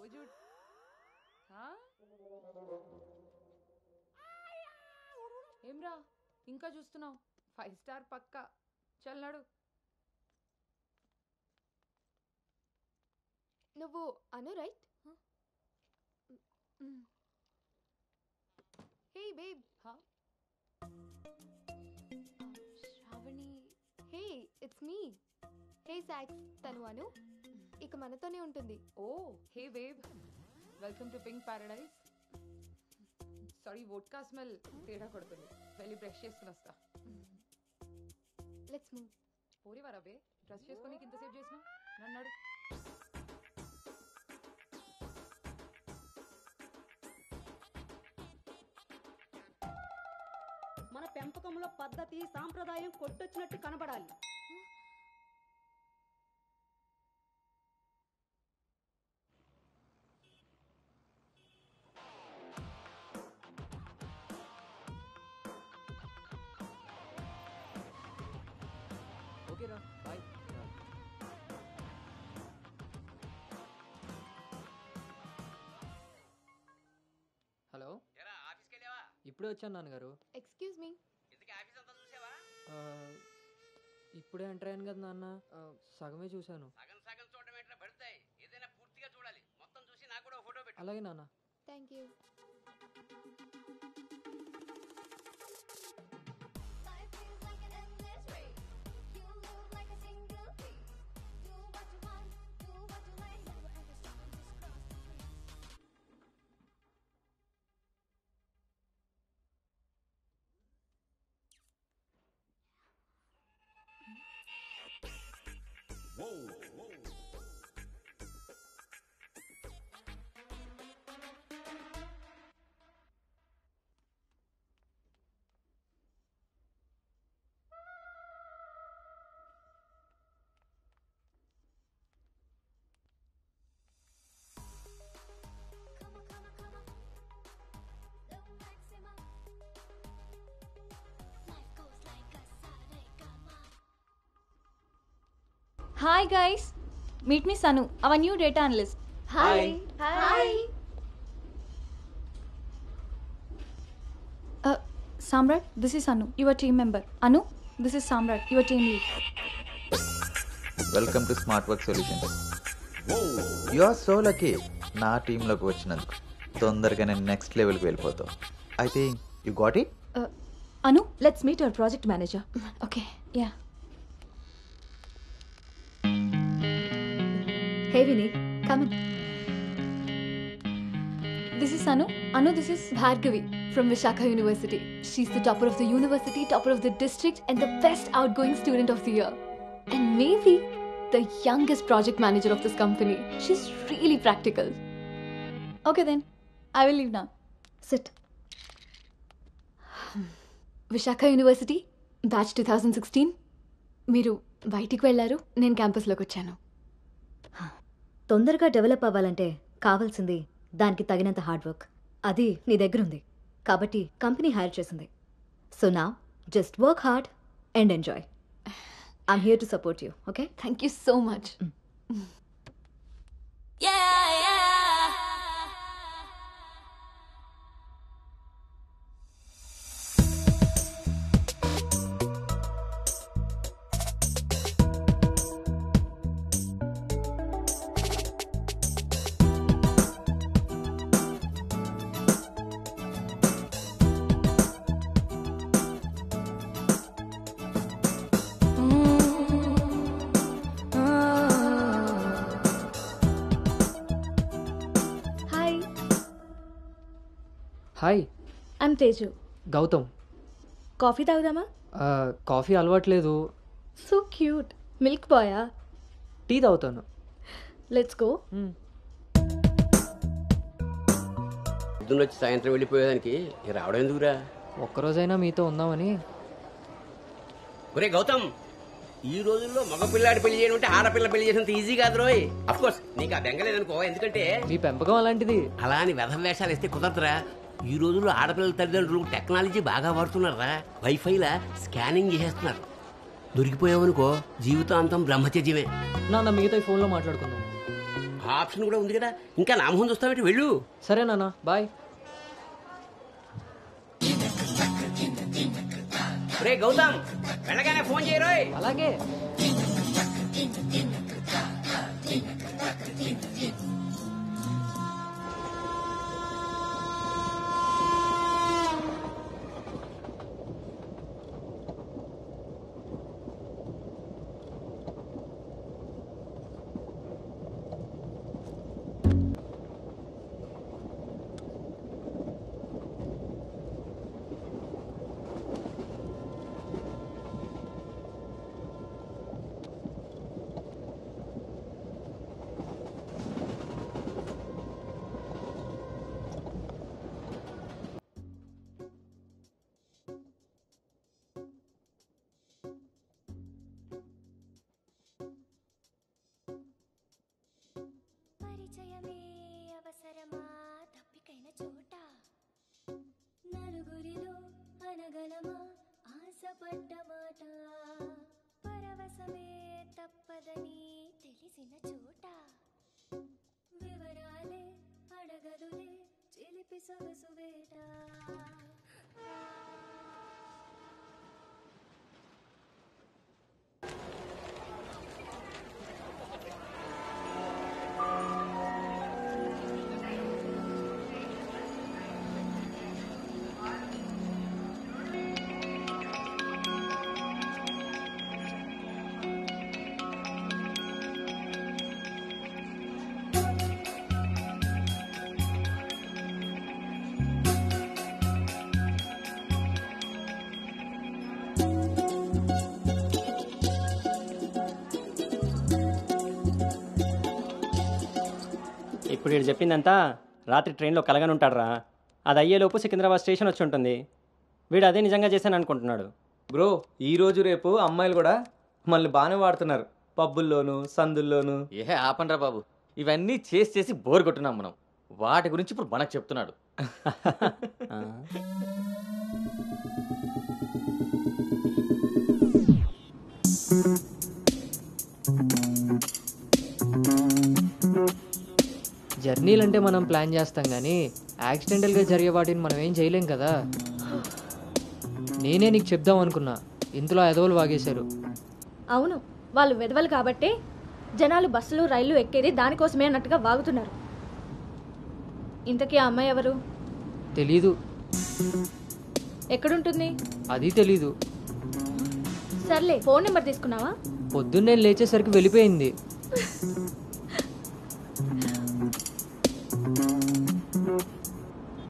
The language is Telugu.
రోజు ఏమ్రా ఇంకా చూస్తున్నావు? 5 స్టార్ పక్కా. చల్లాడు. నువ్వు Anu right? Hey babe. Shravani. Hey it's me. Hey సాక్స్. తను అను ఇక మనతోనే ఉంటుంది. Oh hey babe, welcome to pink paradise. Sorry vodka smell తేడా కొడుతుంది. వెళ్ళి బ్రష్ చేసుకుని వస్తా. Let's move. పోరివారా బే, బ్రష్ చేసుకొని ఇంతసేపు చేసినా? నన్నాడు. మన పెంపకంలో పద్ధతి సాంప్రదాయం కొట్టొచ్చినట్టు కనబడాలి. ఓకేరా బాయ్. హలో, ఇప్పుడే వచ్చాను నాన్నగారు. Excuse me. ఇప్పుడే ఎంటర్ అయ్యాను కదా నాన్న, సగమే చూశాను. అలాగే నాన్న. Thank you. Hi guys, meet me Sanu, our new data analyst. Hi. Hi. Samrat, this is Anu, your team member. Anu, this is Samrat, your team lead. Welcome to Smart Work Solutions. You are so lucky నా టీంలోకి వచ్చినందుకు. తొందరగా నేను నెక్స్ట్ లెవెల్కి వెళ్ళిపోతావు. I think you got it. Anu, let's meet our project manager. Okay, yeah. Hey Vinny, come in. This is Anu. Anu, this is Bhargavi from Vishakha University. She's the topper of the university, topper of the district, and the best outgoing student of the year. And maybe the youngest project manager of this company. She's really practical. Okay then, I will leave now. Sit. Vishakha University, batch 2016. మీరు బయటికి వెళ్ళారు, నేను క్యాంపస్లోకి వచ్చాను. తొందరగా డెవలప్ అవ్వాలంటే కావాల్సింది దానికి తగినంత హార్డ్ వర్క్. అది నీ దగ్గర ఉంది కాబట్టి కంపెనీ హైర్ చేసింది. సో నా just work hard and enjoy. I'm here to support you. Okay, thank you so much. Hi, I'm Teju. Gautam. Coffee తాగుదామా? కాఫీ అలవాట్లేదు. So cute. మిల్క్ బాయా? టీ తాగుతాను. Let's go. పొద్దున్న వచ్చి సాయంత్రం వెళ్ళిపోయేదానికి రావడం ఎందుకురా? ఒక్కరోజైనా మీతో ఉందామని. ఒరే గౌతమ్, ఈ రోజుల్లో మగపిల్లాడి పెళ్లి చేయడం అంటే ఆడపిల్ల పెళ్లి చేసినంత ఈజీ కాదు రోయ్. అఫ్ కోర్స్ నీకు ఆ బెంగలేదనుకో, ఎందుకంటే మీ పెంపకం అలాంటిది. అలా అని వెధ వేషాలు వేస్తే కుదరదురా. ఈ రోజుల్లో ఆడపిల్లల తల్లిదండ్రులు టెక్నాలజీ బాగా వాడుతున్నారా. వైఫైలా స్కానింగ్ చేసేస్తున్నారు. దొరికిపోయావనుకో జీవితాంతం బ్రహ్మచర్యమే. నాన్న మిగతా ఫోన్లో మాట్లాడుకుందాం. ఆప్షన్ కూడా ఉంది కదా, ఇంకా నా మొహం చూస్తావేంటి, వెళ్ళు. సరే నాన్న, బాయ్. రే గౌతమ్, వెళ్ళగానే ఫోన్ చేయరోయ్. అలాగే. పరిచయమే అవసరమా తప్పికైన చోట, నలుగురిలో అనగలమా ఆశపడ్డ మాట, పరవశమే తప్పదని తెలిసిన చోట, వివరాలే అడగదులే చిలిపి సొగసు వేట. ఇప్పుడు వీడు చెప్పిందంతా రాత్రి ట్రైన్లో కలగని ఉంటాడురా. అది అయ్యేలోపు సికింద్రాబాద్ స్టేషన్ వచ్చి ఉంటుంది. వీడు అదే నిజంగా చేశాను అనుకుంటున్నాడు. బ్రో, ఈరోజు రేపు అమ్మాయిలు కూడా మళ్ళీ బాగానే వాడుతున్నారు, పబ్బుల్లోనూ సందుల్లోనూ. ఆపండ్రా బాబు, ఇవన్నీ చేసి చేసి బోర్ కొట్టున్నాం మనం. వాటి గురించి ఇప్పుడు మనకు చెప్తున్నాడు. జర్నీలు అంటే మనం ప్లాన్ చేస్తాం కానీ యాక్సిడెంటల్గా జరిగే వాటిని మనం ఏం చేయలేం కదా. నేనే నీకు చెప్దాం అనుకున్నా, ఇంతలో ఎదవలు వాగేశారు. అవును, వాళ్ళు వెదవలు కాబట్టే జనాలు బస్సులు రైళ్లు ఎక్కేది దానికోసమే అన్నట్టుగా వాగుతున్నారు. ఇంతకీ ఆ అమ్మాయి ఎవరు? తెలీదు. ఎక్కడుంటుంది? అది తెలీదు. సర్లే, ఫోన్ నెంబర్ తీసుకున్నావా? పొద్దున్నే లేచేసరికి వెళ్ళిపోయింది.